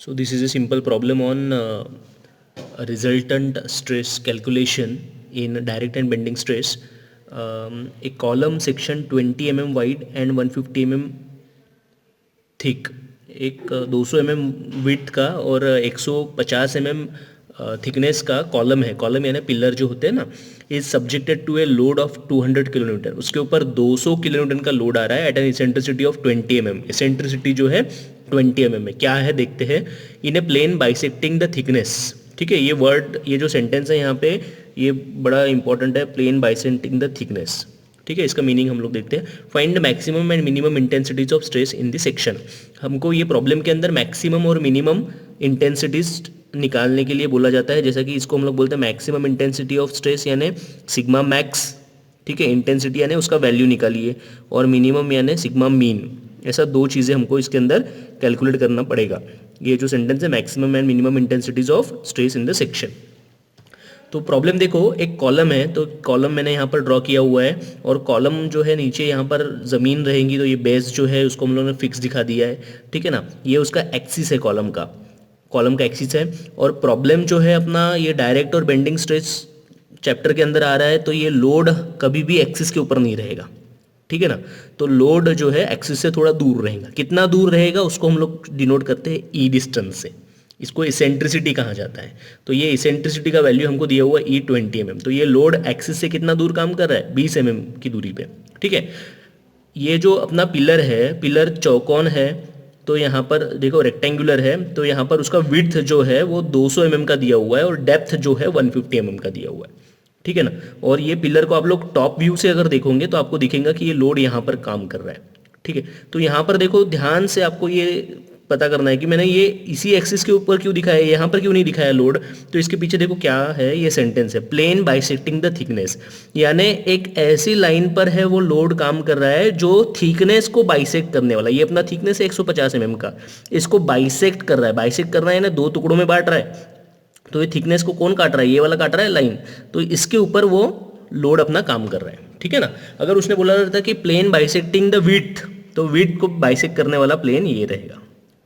So this is a simple problem on a resultant stress calculation in direct and bending stress. A column section 20 mm wide and 150 mm thick, एक 200 mm width का और 150 mm thickness का column है. Column यानी pillar जो होते हैं ना, is subjected to a load of 200 kilometre. उसके ऊपर 200 किलोन्यूटन का लोड आ रहा है at an eccentricity of 20 mm. Eccentricity जो है 20 mm में क्या है देखते हैं. In a plane bisecting the thickness. ठीक है, ये वर्ड, ये जो सेंटेंस है यहाँ पे, ये बड़ा इंपॉर्टेंट है. Plane bisecting the thickness. ठीक है, इसका मीनिंग हम लोग देखते हैं. Find maximum and minimum intensities of stress in the section. हमको ये प्रॉब्लम के अंदर मैक्सिमम और मिनिमम इंटेंसिटीज निकालने के लिए बोला जाता है. जैसा कि इसको हम लोग बोलते हैं मैक्सिमम इंटेंसिटी ऑफ स्ट्रेस यानी सिग्मा मैक्स. ठीक है, इंटेंसिटी यानी उसका वैल्यू निकालिए, और मिनिमम यानी सिग्मा मीन. ऐसा दो चीज़ें हमको इसके अंदर कैलकुलेट करना पड़ेगा. ये जो सेंटेंस है, maximum and minimum intensities of stress in the section. तो प्रॉब्लम देखो, एक कॉलम है, तो कॉलम मैंने यहाँ पर ड्रॉ किया हुआ है, और कॉलम जो है नीचे यहाँ पर ज़मीन रहेंगी, तो ये बेस जो है उसको हम लोगों ने फिक्स दिखा दिया है. ठीक है ना, ये उसका एक्सिस है, कॉलम का एक्सिस है. और प्रॉब्लम जो है अपना, ये डायरेक्ट और बेंडिंग स्ट्रेस चैप्टर के अंदर आ रहा है, तो ये लोड कभी भी एक्सिस के ऊपर नहीं रहेगा. ठीक है ना, तो लोड जो है एक्सिस से थोड़ा दूर रहेगा. कितना दूर रहेगा उसको हम लोग डिनोट करते हैं ई डिस्टेंस से. इसको इसेंट्रिसिटी कहा जाता है. तो ये इसेंट्रिसिटी का वैल्यू हमको दिया हुआ ई 20 mm. तो ये लोड एक्सिस से कितना दूर काम कर रहा है, 20 mm की दूरी पे. ठीक है, ये जो अपना पिलर है, पिलर चौकोन है, तो यहाँ पर देखो रेक्टेंगुलर है, तो यहाँ पर उसका विड्थ जो है वो 200 mm का दिया हुआ है, और डेप्थ जो है 150 mm का दिया हुआ है. ठीक है ना, और ये पिलर को आप लोग टॉप व्यू से अगर देखोगे तो आपको दिखेगा कि ये लोड यहाँ पर काम कर रहा है. ठीक है, तो यहाँ पर देखो, ध्यान से आपको ये पता करना है कि मैंने ये इसी एक्सिस के ऊपर क्यों दिखाया है, यहाँ पर क्यों नहीं दिखाया लोड. तो इसके पीछे देखो क्या है, ये सेंटेंस है, प्लेन बाइसेक्टिंग द थिकनेस. यानी एक ऐसी लाइन पर है वो लोड काम कर रहा है जो थिकनेस को बाइसेक्ट करने वाला. ये अपना थिकनेस है 150 mm का, इसको बाइसेक्ट कर रहा है. बाइसेक्ट करना है ना, दो टुकड़ों में बांट रहा है. तो ये थिकनेस को कौन काट रहा है, ये वाला काट रहा है लाइन. तो इसके ऊपर वो लोड अपना काम कर रहा है. ठीक है ना, अगर उसने बोला रहता कि प्लेन बाइसेक्टिंग द विड्थ, तो विड्थ को बाइसेक्ट करने वाला प्लेन ये रहेगा.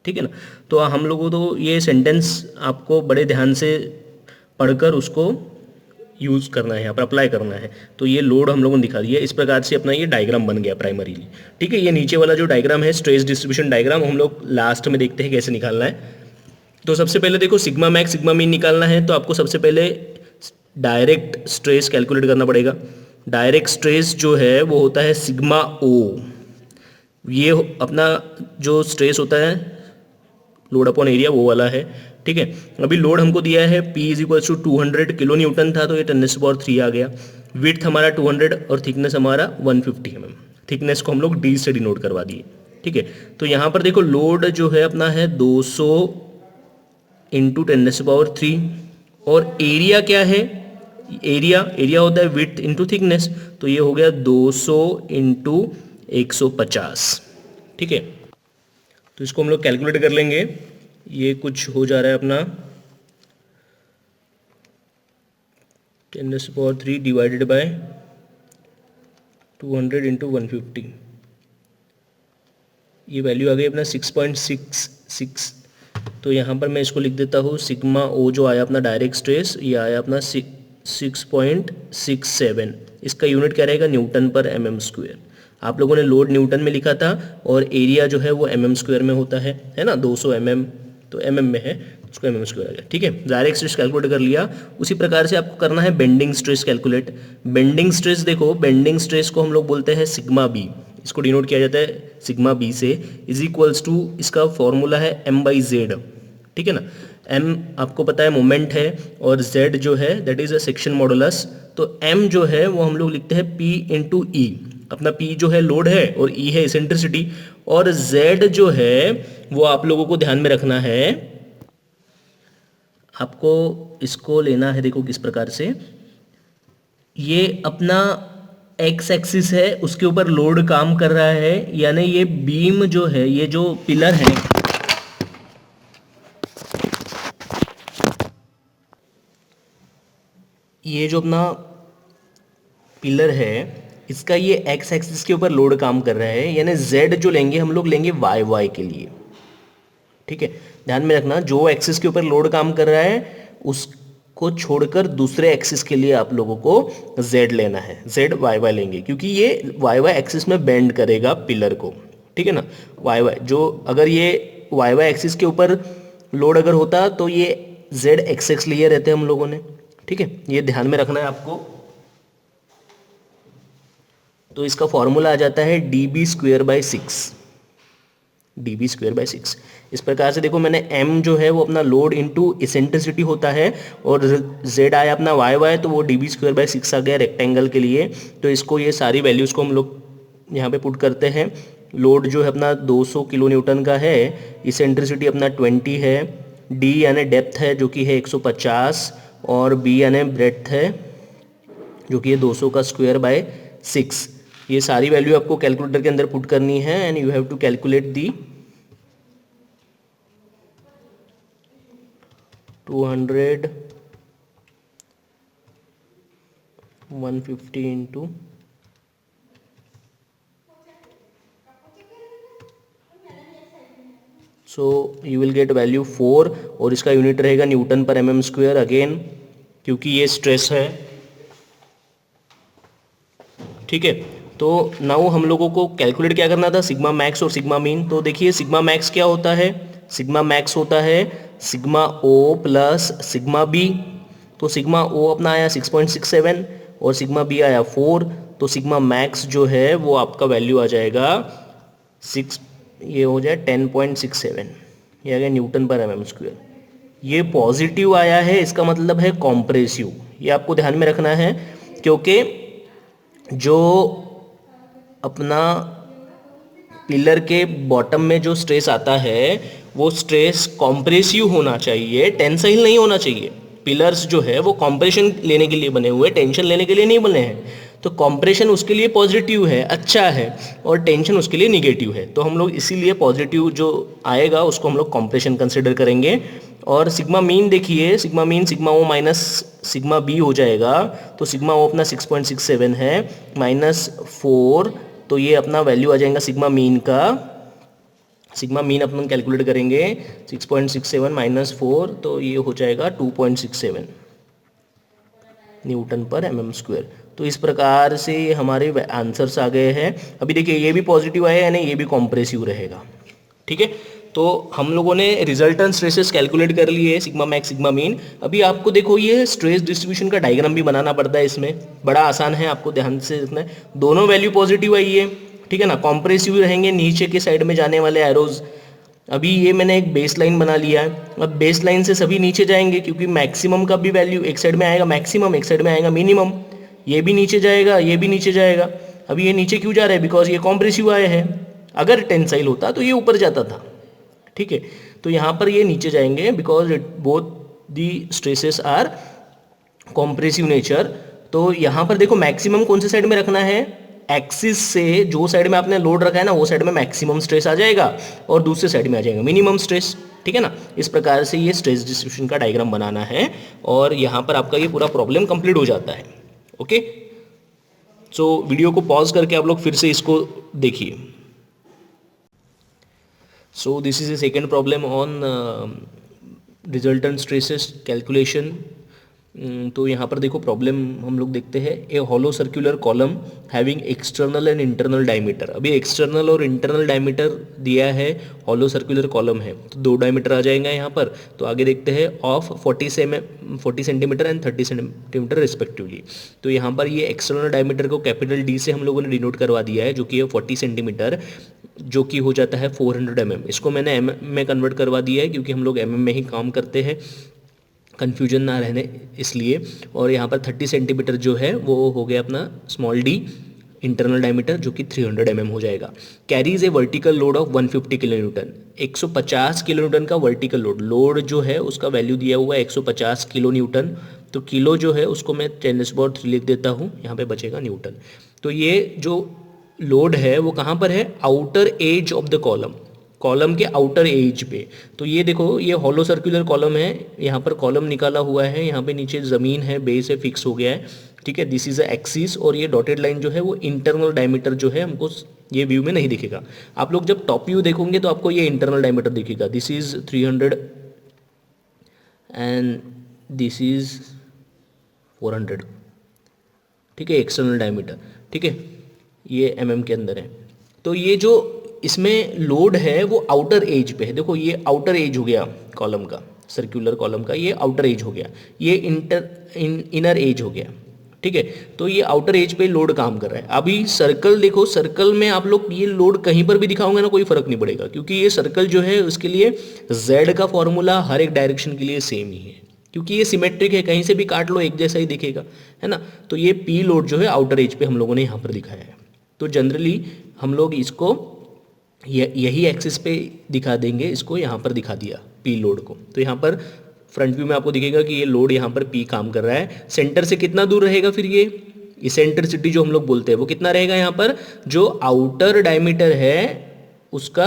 ठीक है ना, तो हम लोगों को तो ये सेंटेंस आपको बड़े ध्यान से पढ़कर उसको यूज़ करना है, यहाँ पर अप्लाई करना है. तो ये लोड हम लोगों ने दिखा दिया. इस प्रकार से अपना ये डायग्राम बन गया प्राइमरीली. ठीक है, ये नीचे वाला जो डायग्राम है, स्ट्रेस डिस्ट्रीब्यूशन डायग्राम, हम लोग लास्ट में देखते हैं कैसे निकालना है. तो सबसे पहले देखो, सिग्मा मैक्स सिग्मा मीन निकालना है, तो आपको सबसे पहले डायरेक्ट स्ट्रेस कैलकुलेट करना पड़ेगा. डायरेक्ट स्ट्रेस जो है वो होता है सिग्मा ओ. ये अपना जो स्ट्रेस होता है लोड अपॉन एरिया, वो वाला है. ठीक है, अभी लोड हमको दिया है P is equal to 200 kilonewton था, तो ये 10⁻³ आ गया. विड्थ हमारा 200 और थिकनेस हमारा 150 mm. थिकनेस को हम लोग D से डिनोट करवा दिए. ठीक है, तो यहाँ पर देखो लोड जो है अपना है 200 इंटू 10⁻³ और एरिया क्या है, एरिया होता है विड्थ इंटू थिकनेस, तो ये हो गया 200 इंटू 150. ठीक है, तो इसको हम लोग कैलकुलेट कर लेंगे. ये कुछ हो जा रहा है अपना 10⁻³ डिवाइडेड बाय 200 इंटू 150. ये वैल्यू आ गई अपना 6.66. तो यहाँ पर मैं इसको लिख देता हूँ, सिग्मा ओ जो आया अपना डायरेक्ट स्ट्रेस, ये आया अपना 6.67. इसका यूनिट क्या रहेगा, न्यूटन पर mm². आप लोगों ने लोड न्यूटन में लिखा था, और एरिया जो है वो mm² में होता है ना, 200 mm, तो mm में है, उसको mm² आ गया. ठीक है, डायरेक्ट स्ट्रेस कैलकुलेट कर लिया. उसी प्रकार से आपको करना है bending stress calculate. Bending stress देखो, बेंडिंग स्ट्रेस को हम लोग बोलते हैं सिग्मा बी. इसको डिनोट किया जाता है सिग्मा बी से, इज इक्वल्स टू, इसका फॉर्मूला है m/z. ठीक है ना, m आपको पता है मोमेंट है, और z जो है that is a section modulus. तो m जो है वो हम लोग लिखते हैं p इंटू ई. अपना p जो है लोड है, और e है इसेंट्रिसिटी, और z जो है वो आप लोगों को ध्यान में रखना है. आपको इसको लेना है, देखो किस प्रकार से, ये अपना एक्स एक्सिस है, उसके ऊपर लोड काम कर रहा है. यानी ये बीम जो है, ये जो पिलर है, ये जो अपना पिलर है, इसका ये एक्स एक्सिस के ऊपर लोड काम कर रहा है. यानी z जो लेंगे हम लोग, लेंगे y के लिए. ठीक है, ध्यान में रखना, जो एक्सिस के ऊपर लोड काम कर रहा है उसको छोड़कर दूसरे एक्सिस के लिए आप लोगों को z लेना है, z वाई वाई लेंगे, क्योंकि ये वाई वाई एक्सिस में बेंड करेगा पिलर को, ठीक है ना। वाई वाई जो अगर ये वाई वाई एक्सिस के ऊपर लोड अगर होता तो ये z एक्स एक्स लिए रहते हम लोगों ने, ठीक है, ये ध्यान में रखना है आपको। तो इसका फॉर्मूला आ जाता है dB²/6, dB²/6। इस प्रकार से देखो मैंने m जो है वो अपना लोड इनटू इसेंट्रिसिटी होता है और z आया अपना वाई वाई, तो वो dB²/6 आ गया रेक्टेंगल के लिए। तो इसको ये सारी वैल्यूज़ को हम लोग यहाँ पे पुट करते हैं। लोड जो है अपना 200 किलो न्यूटन का है, इसेंट्रिसिटी अपना 20 है, d यानी डेप्थ है जो कि है 150 और b यानी ब्रेड्थ है जो कि है 200 का स्क्वायर बाय 6। ये सारी वैल्यू आपको कैलकुलेटर के अंदर पुट करनी है and you have to calculate the 200 150 into so you will get value 4 और इसका यूनिट रहेगा न्यूटन पर mm स्क्वायर अगेन, क्योंकि ये स्ट्रेस है, ठीक है। तो नाउ हम लोगों को कैलकुलेट क्या करना था, सिग्मा मैक्स और सिग्मा मीन। तो देखिए सिग्मा मैक्स क्या होता है, सिग्मा मैक्स होता है sigma o plus sigma b. तो सिग्मा ओ अपना आया 6.67 और सिग्मा बी आया 4, तो सिग्मा मैक्स जो है वो आपका वैल्यू आ जाएगा 6, ये हो जाए 10.67, ये आ गया न्यूटन पर mm स्क्वायर। ये पॉजिटिव आया है, इसका मतलब है कॉम्प्रेसिव, ये आपको ध्यान में रखना है, क्योंकि जो अपना पिलर के बॉटम में जो स्ट्रेस आता है वो स्ट्रेस कॉम्प्रेसिव होना चाहिए, टेंसाइल नहीं होना चाहिए। पिलर्स जो है वो कॉम्प्रेशन लेने के लिए बने हुए, टेंशन लेने के लिए नहीं बने हैं। तो कॉम्प्रेशन उसके लिए पॉजिटिव है, अच्छा है, और टेंशन उसके लिए निगेटिव है। तो हम लोग इसीलिए पॉजिटिव जो आएगा उसको हम लोग कॉम्प्रेशन कंसिडर करेंगे। और सिग्मा मीन देखिए, sigma mean sigma o minus sigma b हो जाएगा। तो सिग्मा ओ अपना 6.67 है माइनस 4, तो ये अपना वैल्यू आ जाएगा सिग्मा मीन का। सिग्मा मीन अपन कैलकुलेट करेंगे 6.67 माइनस 4, तो ये हो जाएगा 2.67 न्यूटन पर mm स्क्वायर। तो इस प्रकार से हमारे आंसर्स आ गए हैं। अभी देखिए ये भी पॉजिटिव आया यानी ये भी कॉम्प्रेसिव रहेगा, ठीक है। तो हम लोगों ने रिजल्टेंट स्ट्रेसेस कैलकुलेट कर लिए, सिग्मा मैक्स सिग्मा मीन। अभी आपको देखो ये स्ट्रेस डिस्ट्रीब्यूशन का डायग्राम भी बनाना पड़ता है, इसमें बड़ा आसान है, आपको ध्यान से रखना है। दोनों वैल्यू पॉजिटिव आई है, ठीक है ना, कॉम्प्रेसिव रहेंगे नीचे के साइड में जाने वाले एरोज। अभी ये मैंने एक बेस लाइन बना लिया है, अब बेस लाइन से सभी नीचे जाएंगे, क्योंकि मैक्सिमम का भी वैल्यू एक साइड में आएगा मैक्सिमम, एक साइड में आएगा मिनिमम। ये भी नीचे जाएगा, ये भी नीचे जाएगा। अभी ये नीचे क्यों जा रहा है, बिकॉज ये कॉम्प्रेसिव आया है। अगर टेंसाइल होता तो ये ऊपर जाता था, ठीक है। तो यहाँ पर ये नीचे जाएंगे because both the stresses are compressive nature. तो यहाँ पर देखो मैक्सिमम कौन से साइड में रखना है, एक्सिस से जो साइड में आपने लोड रखा है ना वो साइड में मैक्सिमम स्ट्रेस आ जाएगा और दूसरे साइड में आ जाएगा मिनिमम स्ट्रेस, ठीक है ना। इस प्रकार से ये स्ट्रेस डिस्ट्रीब्यूशन का डायग्राम बनाना है और यहाँ पर आपका ये पूरा प्रॉब्लम कंप्लीट हो जाता है। ओके, सो वीडियो को पॉज करके आप लोग फिर से इसको देखिए। So this is a second problem on resultant stresses calculation. तो यहाँ पर देखो प्रॉब्लम हम लोग देखते हैं, a hollow circular column having external and internal diameter. अभी एक्सटर्नल और इंटरनल डायमीटर दिया है, हॉलो सर्कुलर कॉलम है तो 2 डायमीटर आ जाएगा यहाँ पर। तो आगे देखते हैं of 40 centimetre and 30 centimetre respectively. तो यहाँ पर ये एक्सटर्नल डायमीटर को कैपिटल डी से हम लोगों ने डिनोट करवा दिया है, जो कि है 40 सेंटीमीटर, जो कि हो जाता है 400 mm। इसको मैंने mm में कन्वर्ट करवा दिया है क्योंकि हम लोग mm में ही काम करते हैं, कन्फ्यूजन ना रहने इसलिए। और यहाँ पर 30 सेंटीमीटर जो है वो हो गया अपना स्मॉल डी इंटरनल डायमीटर, जो कि 300 mm हो जाएगा। Carries A vertical load of 150 kilo Newton. 150 kilo Newton का वर्टिकल लोड जो है उसका वैल्यू दिया हुआ है 150 किलो न्यूटन। तो किलो जो है उसको मैं 10⁻³ लिख देता हूँ, यहाँ पे बचेगा न्यूटन। तो ये जो लोड है वो कहाँ पर है, outer as of the column. Column के आउटर एज पे। तो ये देखो ये हॉलो सर्कुलर कॉलम है, यहाँ पर कॉलम निकाला हुआ है, यहाँ पे नीचे ज़मीन है, बेस है, फिक्स हो गया है, ठीक है। दिस इज अ एक्सिस, और ये डॉटेड लाइन जो है वो इंटरनल डायमीटर जो है हमको ये व्यू में नहीं दिखेगा। आप लोग जब टॉप व्यू देखोगे तो आपको ये इंटरनल डायमीटर दिखेगा। This is 300 and this is 400, ठीक है, एक्सटर्नल डायमीटर, ठीक है, ये के अंदर है। तो ये जो इसमें लोड है वो आउटर एज पे है। देखो ये आउटर एज हो गया कॉलम का, सर्कुलर कॉलम का ये आउटर एज हो गया, ये इनर एज हो गया, ठीक है। तो ये आउटर एज पे लोड काम कर रहा है। अभी सर्कल देखो, सर्कल में आप लोग ये लोड कहीं पर भी दिखाओगे ना कोई फर्क नहीं पड़ेगा, क्योंकि ये सर्कल जो है उसके लिए z का फॉर्मूला हर एक डायरेक्शन के लिए सेम ही है, क्योंकि ये सिमेट्रिक है, कहीं से भी काट लो एक जैसा ही दिखेगा, है ना। तो ये पी लोड जो है आउटर एज पे हम लोगों ने यहाँ पर दिखाया है। तो जनरली हम लोग इसको यही एक्सिस पे दिखा देंगे, इसको यहाँ पर दिखा दिया पी लोड को। तो यहाँ पर फ्रंट व्यू में आपको दिखेगा कि ये लोड यहाँ पर पी काम कर रहा है। सेंटर से कितना दूर रहेगा फिर ये इसेंट्रिसिटी जो हम लोग बोलते हैं वो कितना रहेगा, यहाँ पर जो आउटर डायमीटर है उसका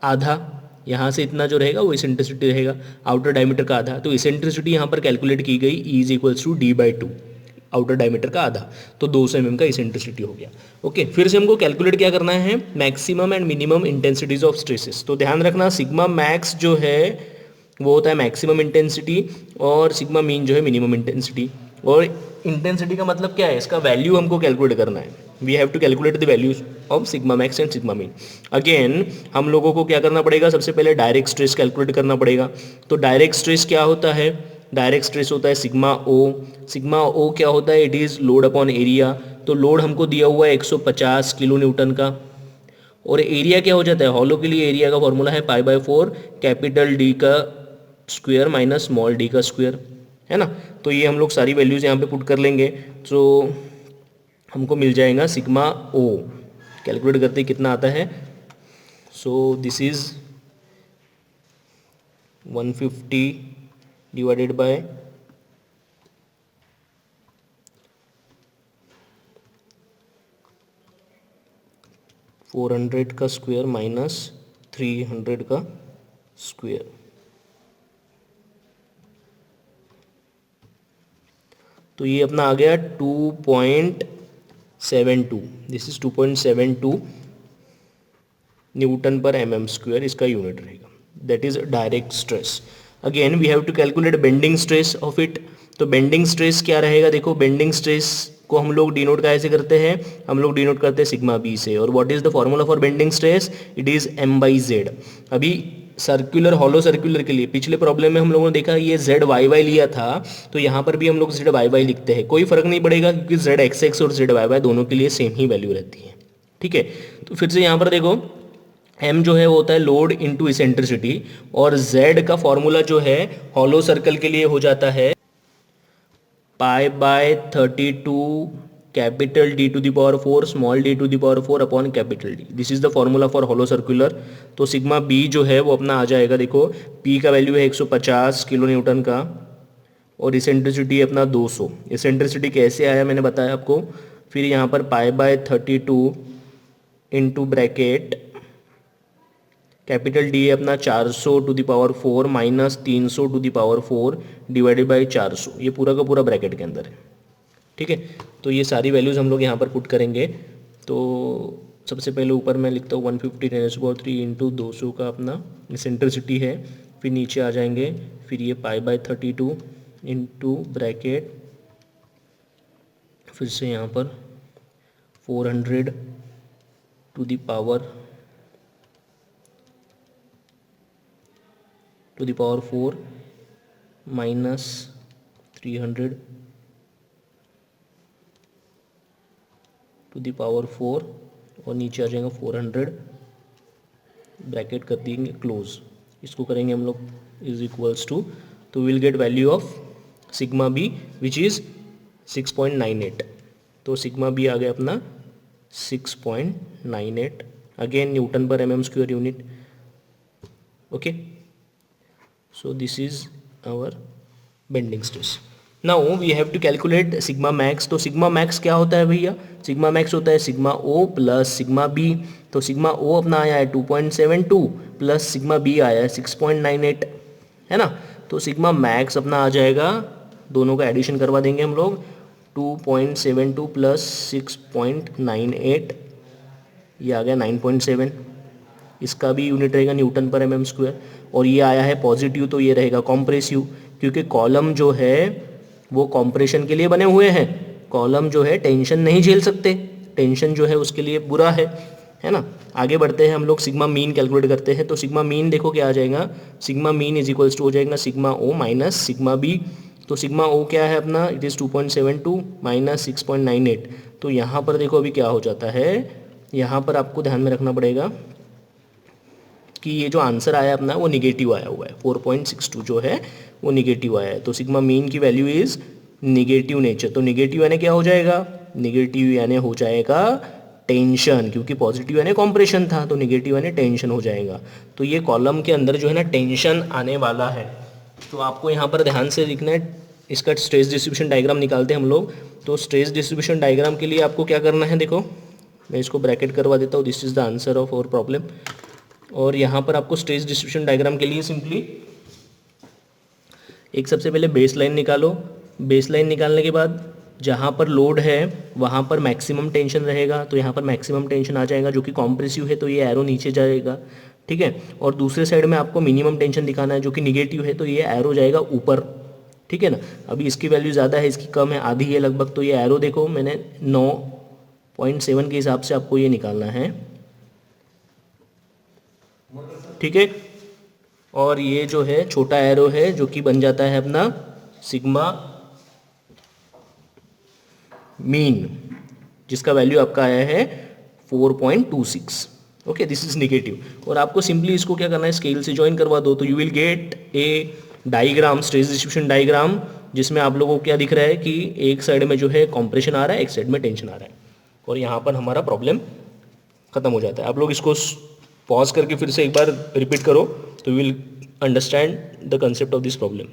आधा, यहाँ से इतना जो रहेगा वो इसेंट्रिसिटी रहेगा, आउटर डायमीटर का आधा। तो इसेंट्रिसिटी यहाँ पर कैलकुलेट की गई E is equals to D/2, outer diameter का आधा, तो 200 mm का इसेंट्रिसिटी हो गया। ओके, फिर से हमको कैलकुलेट क्या करना है, maximum and minimum intensities of stresses. तो ध्यान रखना सिग्मा मैक्स जो है वो होता है मैक्सिमम इंटेंसिटी, और सिग्मा मीन जो है मिनिमम इंटेंसिटी। और इंटेंसिटी का मतलब क्या है, इसका वैल्यू हमको कैलकुलेट करना है। We have to calculate the values of sigma max and sigma mean. Again हम लोगों को क्या करना पड़ेगा, सबसे पहले डायरेक्ट स्ट्रेस कैलकुलेट करना पड़ेगा। तो डायरेक्ट स्ट्रेस क्या होता है, डायरेक्ट स्ट्रेस होता है सिग्मा ओ। सिग्मा ओ क्या होता है, it is load upon area. तो लोड हमको दिया हुआ है 150 किलो न्यूटन का, और एरिया क्या हो जाता है, हॉलो के लिए एरिया का फॉर्मूला है π/4 कैपिटल डी का स्क्वायर माइनस स्मॉल डी का स्क्वायर, है ना। तो ये हम लोग सारी वैल्यूज़ यहाँ पे पुट कर लेंगे, तो हमको मिल जाएगा सिग्मा ओ। कैलकुलेट करते ही कितना आता है, so this is 150 divided by 400 का स्क्वायर माइनस 300 का स्क्वायर। तो ये अपना आ गया 2.72, दिस इज 2.72 न्यूटन पर mm², इसका यूनिट रहेगा। That is direct stress. Again we have to calculate bending stress of it. तो बेंडिंग स्ट्रेस क्या रहेगा, देखो बेंडिंग स्ट्रेस को हम लोग डिनोट कैसे करते हैं, हम लोग डिनोट करते हैं सिग्मा बी से। और what is the formula for bending stress, it is m/z। अभी सर्कुलर हॉलो सर्कुलर के लिए पिछले प्रॉब्लम में हम लोगों ने देखा ये ZYY लिया था, तो यहाँ पर भी हम लोग ZYY लिखते हैं, कोई फर्क नहीं पड़ेगा क्योंकि ZXX और ZYY दोनों के लिए सेम ही वैल्यू रहती है, ठीक है। तो फिर से यहाँ पर देखो m जो है वो होता है लोड इनटू इसेंट्रिसिटी, और z का फॉर्मूला जो है हॉलो सर्कल के लिए हो जाता है π/32 capital D to the power 4 small d to the power 4 upon capital D। This is the formula for hollow circular. तो सिग्मा b जो है वो अपना आ जाएगा, देखो p का वैल्यू है 150 किलो न्यूटन का, और इसेंट्रिसिटी अपना 200। इसेंट्रिसिटी कैसे आया मैंने बताया आपको। फिर यहाँ पर π/32 इंटू ब्रैकेट कैपिटल डी है अपना 400 to the power 4 minus 300 to the power 4 divided by 400, ये पूरा का पूरा ब्रैकेट के अंदर है, ठीक है। तो ये सारी वैल्यूज़ हम लोग यहाँ पर पुट करेंगे। तो सबसे पहले ऊपर मैं लिखता हूँ 150 10⁻³ इंटू 200 का अपना इसेंट्रिसिटी है, फिर नीचे आ जाएंगे, फिर ये π/32 इंटू ब्रैकेट, फिर से यहाँ पर 400 to the power 4 minus 300 to the power 4, और नीचे आ जाएगा 400, ब्रैकेट कर देंगे क्लोज। इसको करेंगे हम लोग इज इक्वल्स टू, तो will get value of sigma b which is 6.98। तो सिग्मा बी आ गया अपना 6.98, अगेन न्यूटन पर mm² unit, okay. So this is our bending stress. Now we have to calculate sigma max. तो sigma max क्या होता है भैया, sigma max होता है sigma O plus sigma B। तो sigma O अपना आया है 2.72 प्लस सिग्मा बी आया है 6.98, है ना। तो सिग्मा मैक्स अपना आ जाएगा, दोनों का एडिशन करवा देंगे हम लोग, 2.72 प्लस 6.98, ये आ गया 9.7। इसका भी यूनिट रहेगा न्यूटन पर एम स्क्वायर। और ये आया है पॉजिटिव, तो ये रहेगा कॉम्प्रेसिव, क्योंकि कॉलम जो है वो कॉम्प्रेशन के लिए बने हुए हैं। कॉलम जो है टेंशन नहीं झेल सकते, टेंशन जो है उसके लिए बुरा है ना। आगे बढ़ते हैं हम लोग, सिग्मा मीन कैलकुलेट करते हैं। तो सिग्मा मीन देखो क्या आ जाएगा, sigma mean is equals to हो जाएगा sigma o minus sigma b. तो सिग्मा ओ क्या है अपना, इट इज़ 2.72 माइनस 6.98। तो यहाँ पर देखो अभी क्या हो जाता है, यहाँ पर आपको ध्यान में रखना पड़ेगा कि ये जो आंसर आया अपना वो निगेटिव आया हुआ है, 4.62 जो है वो निगेटिव आया है। तो सिग्मा मीन की वैल्यू इज निगेटिव नेचर। तो निगेटिव यानी क्या हो जाएगा, निगेटिव यानी हो जाएगा टेंशन, क्योंकि पॉजिटिव यानी कॉम्प्रेशन था, तो निगेटिव यानी टेंशन हो जाएगा। तो ये कॉलम के अंदर जो है ना टेंशन आने वाला है। तो आपको यहाँ पर ध्यान से लिखना है, इसका स्ट्रेस डिस्ट्रीब्यूशन डायग्राम निकालते हैं हम लोग। तो स्ट्रेस डिस्ट्रीब्यूशन डायग्राम के लिए आपको क्या करना है, देखो मैं इसको ब्रैकेट करवा देता हूँ, this is the answer of our problem. और यहाँ पर आपको स्ट्रेस डिस्ट्रीब्यूशन डायग्राम के लिए सिंपली एक सबसे पहले बेस लाइन निकालो। बेस लाइन निकालने के बाद जहाँ पर लोड है वहाँ पर मैक्सिमम टेंशन रहेगा, तो यहाँ पर मैक्सिमम टेंशन आ जाएगा, जो कि कॉम्प्रेसिव है, तो ये एरो नीचे जाएगा, ठीक है। और दूसरे साइड में आपको मिनिमम टेंशन दिखाना है, जो कि निगेटिव है, तो ये एरो जाएगा ऊपर, ठीक है ना। अभी इसकी वैल्यू ज़्यादा है, इसकी कम है, आधी है लगभग, तो ये एरो देखो मैंने 9.7 के हिसाब से आपको ये निकालना है, ठीक है। और ये जो है छोटा एरो है, जो कि बन जाता है अपना सिग्मा मीन, जिसका वैल्यू आपका आया है 4.26। Okay, this is negative. और आपको सिंपली इसको क्या करना है, स्केल से ज्वाइन करवा दो, तो you will gate A diagram, stress distribution diagram, जिसमें आप लोगों को क्या दिख रहा है कि एक साइड में जो है कॉम्प्रेशन आ रहा है, एक साइड में टेंशन आ रहा है, और यहाँ पर हमारा प्रॉब्लम खत्म हो जाता है। आप लोग इसको पॉज करके फिर से एक बार रिपीट करो, तो you will understand the concept of this problem.